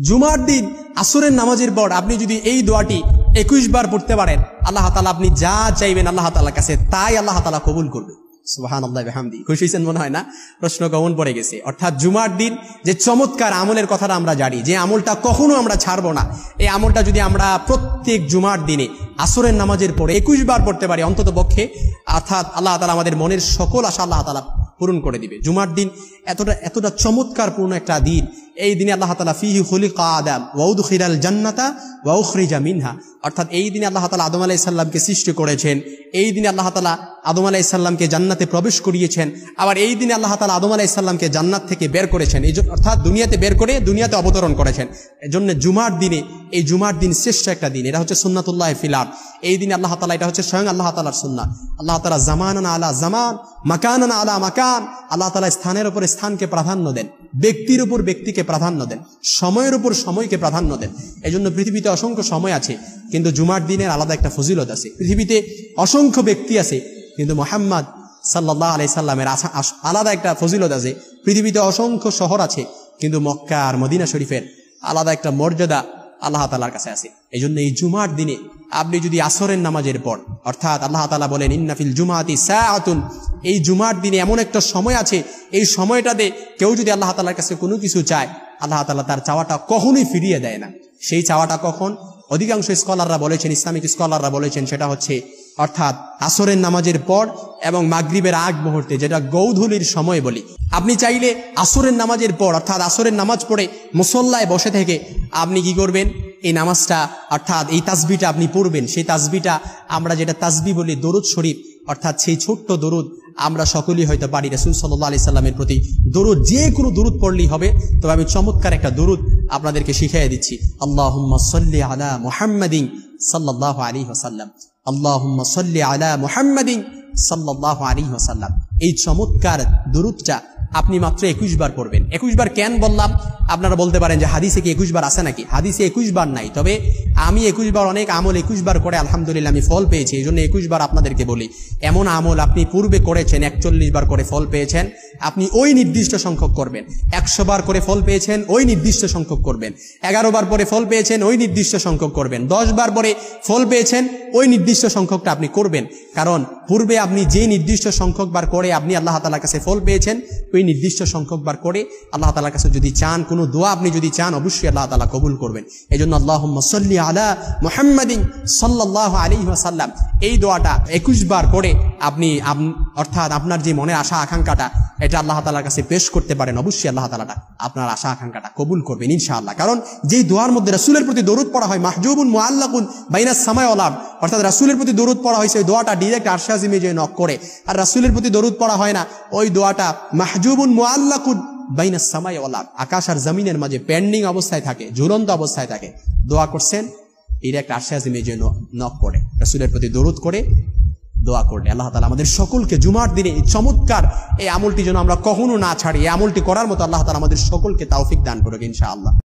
জুমার দিন আসরের নামাজের পর আপনি যদি এই দোয়াটি 21 বার পড়তে পারেন, আল্লাহ তাআলা আপনি যা চাইবেন আল্লাহ তাআলার কাছে তাই আল্লাহ তাআলা কবুল করবে। সুবহানাল্লাহি ওয়া বিহামদিহি। খুশি হয়েছেন মনে হয় না? প্রশ্ন কমন পড়ে গেছে। অর্থাৎ জুমার দিন যে চমৎকার আমলের কথাটা আমরা জানি, যে আমলটা কখনো আমরা ছাড়বো না, এই আমলটা যদি আমরা প্রত্যেক জুমার দিনে আসরের নামাজের পরে 21 বার পড়তে পারি অন্তত পক্ষে, অর্থাৎ আল্লাহ তাআলা আমাদের মনের সকল আশা আল্লাহ তাআলা পূরণ করে দিবে। জুমার দিন এতটা চমৎকারপূর্ণ একটা দিন। এই দিনে আল্লাহ তাআলা ফিহি খুলিকা আদম ওয়া উদখিলাল জান্নাতা ওয়া উখরিজা মিনহা, অর্থাৎ এই দিনে আল্লাহ তাআলা আদম আলাইহিস সালামকে সৃষ্টি করেছেন, এই দিনে আল্লাহ তাআলা আদম আলাইহিস সালামকে জান্নাতে প্রবেশ করিয়েছেন, আবার এই দিনে আল্লাহ তাআলা আদম আলাইহিস সালামকে জান্নাত থেকে বের করেছেন, অর্থাৎ দুনিয়াতে বের করে দুনিয়াতে অবতরণ করেছেন। এজন্য জুমার দিনে, এই জুমার দিন শ্রেষ্ঠ একটা দিন। এটা হচ্ছে সুন্নাতুল্লাহ ফিল আরদ। এই দিনে আল্লাহ তাআলা, এটা হচ্ছে স্বয়ং আল্লাহ তাআলার সুন্নাহ। আল্লাহ তাআলা জামানান আলা জামান, মাকানান আলা মাকান, আল্লাহ তাআলা স্থানের উপর স্থানকে প্রাধান্য দেন, ব্যক্তির উপর ব্যক্তিকে প্রাধান্য দেন, সময়ের উপর সময়কে প্রাধান্য দেন। এজন্য পৃথিবীতে অসংখ্য সময় আছে, কিন্তু জুমার দিনের আলাদা একটা ফজিলত আছে। পৃথিবীতে অসংখ্য ব্যক্তি আছে, কিন্তু মুহাম্মদ সাল্লাল্লাহু আলাইহি সাল্লামের আলাদা একটা ফজিলত আছে। পৃথিবীতে অসংখ্য শহর আছে, কিন্তু মক্কা আর মদিনা শরীফের আলাদা একটা মর্যাদা আল্লাহ তাআলার কাছে আছে। এই জন্য এই জুমার দিনে আপনি যদি আসরের নামাজের পর, অর্থাৎ আল্লাহ তাআলা বলেন ইন্না ফিল জুমাতি সাআতুন, এই জুমার দিনে এমন একটা সময় আছে, এই সময়টাতে কেউ যদি আল্লাহ তাআলার কাছে কোনো কিছু চায়, আল্লাহ তাআলা তার চাওয়াটা কখনোই ফিরিয়ে দেয় না। সেই চাওয়াটা কখন? অধিকাংশ স্কলাররা বলেছেন, ইসলামিক স্কলাররা বলেছেন, সেটা হচ্ছে অর্থাৎ আসরের নামাজের পর এবং মাগরিবের আগ মুহূর্তে, যেটা গৌধূলির সময় বলি। আপনি চাইলে আসরের নামাজের পর, অর্থাৎ আসরের নামাজ পড়ে মুসল্লায় বসে থেকে আপনি কি করবেন? এই নামাজটা, অর্থাৎ এই তাসবিহটা আপনি পড়বেন। সেই তাসবিহটা আমরা যেটা তাসবিহ বলি দরুদ শরীফ, অর্থাৎ সেই ছোট্ট দরুদ আমরা সকলেই হয়তো পারি। রাসূল সাল্লাল্লাহু আলাইহি সাল্লামের প্রতি দরুদ, যে কোনো দরুদ পড়লেই হবে। তবে আমি চমৎকার একটা দরুদ আপনাদেরকে শিখিয়ে দিচ্ছি। আল্লাহুম্মা সাল্লি আলা মুহাম্মাদিন সাল্লাল্লাহু আলাইহি ওয়াসাল্লাম, আল্লাহুম্মা সাল্লি আলা মুহাম্মাদিন সাল্লাল্লাহু আলাইহি ওয়াসাল্লাম। এই চমৎকার দরুদটা আপনি মাত্র 21 বার পড়বেন। 21 বার কেন বললাম? আপনারা বলতে পারেন যে হাদিসে কি 21 বার আছে নাকি? হাদিসে 21 বার নাই, তবে আমি 21 বার, অনেক আমল 21 বার করে আলহামদুলিল্লাহ আমি ফল পেয়েছি। এই জন্য 21 বার আপনাদেরকে বলি। এমন আমল আপনি পূর্বে করেছেন, 41 বার করে ফল পেয়েছেন, আপনি ওই নির্দিষ্ট সংখ্যক করবেন। 100 বার করে ফল পেয়েছেন, ওই নির্দিষ্ট সংখ্যক করবেন। 11 বার পরে ফল পেয়েছেন, ওই নির্দিষ্ট সংখ্যক করবেন। 10 বার পরে ফল পেয়েছেন, ওই নির্দিষ্ট সংখ্যকটা আপনি করবেন। কারণ পূর্বে আপনি যে নির্দিষ্ট সংখ্যক বার করে আপনি আল্লাহ তাআলার কাছে ফল পেয়েছেন, ওই নির্দিষ্ট সংখ্যক বার করে আল্লাহ তাআলার কাছে যদি চান, কোনো দোয়া আপনি যদি চান, অবশ্যই আল্লাহ তাআলা কবুল করবেন। এজন্য আল্লাহুম্মা সাল্লি আলা মুহাম্মাদিন সাল্লাল্লাহু আলাইহি ওয়াসাল্লাম, এই দোয়াটা 21 বার করে আপনি অর্থাৎ আপনার যে মনের আশা আকাঙ্ক্ষাটা, এটা আল্লাহ তাআলার কাছে পেশ করতে পারেন। অবশ্যই আল্লাহ তাআলা আপনার আশা আকাঙ্ক্ষাটা কবুল করবেন ইনশাআল্লাহ। কারণ যেই দোয়ার মধ্যে রাসূলের প্রতি দরুদ পড়া হয়, মাহজুবুন মুআল্লাকুন বাইনাস সামাই ওয়াল আরদ, অর্থাৎ রাসূলের প্রতি দরুদ পড়া হয়েছে, ওই দোয়াটা ডাইরেক্ট আরশে আজিমে যে নক করে। আর রাসূলের প্রতি দরুদ পড়া হয় না, ওই দোয়াটা মাহজুবুন মুআল্লাকুন বাইনাস সামাই ওয়াল আরদ, আকাশ আর জমিনের মাঝে পেন্ডিং অবস্থায় থাকে, ঝুলন্ত অবস্থায় থাকে। দোয়া করছেন, ডাইরেক্ট আরশে আজিমে যে নক করে, রাসূলের প্রতি দরুদ করে দোয়া করলে আল্লাহ তাআলা আমাদের সকলকে জুমার দিনে এই চমৎকার এই আমলটি যেন আমরা কখনো না ছাড়ি, এই আমলটি করার মতো আল্লাহ তাআলা আমাদের সকলকে তৌফিক দান করুক ইনশাআল্লাহ।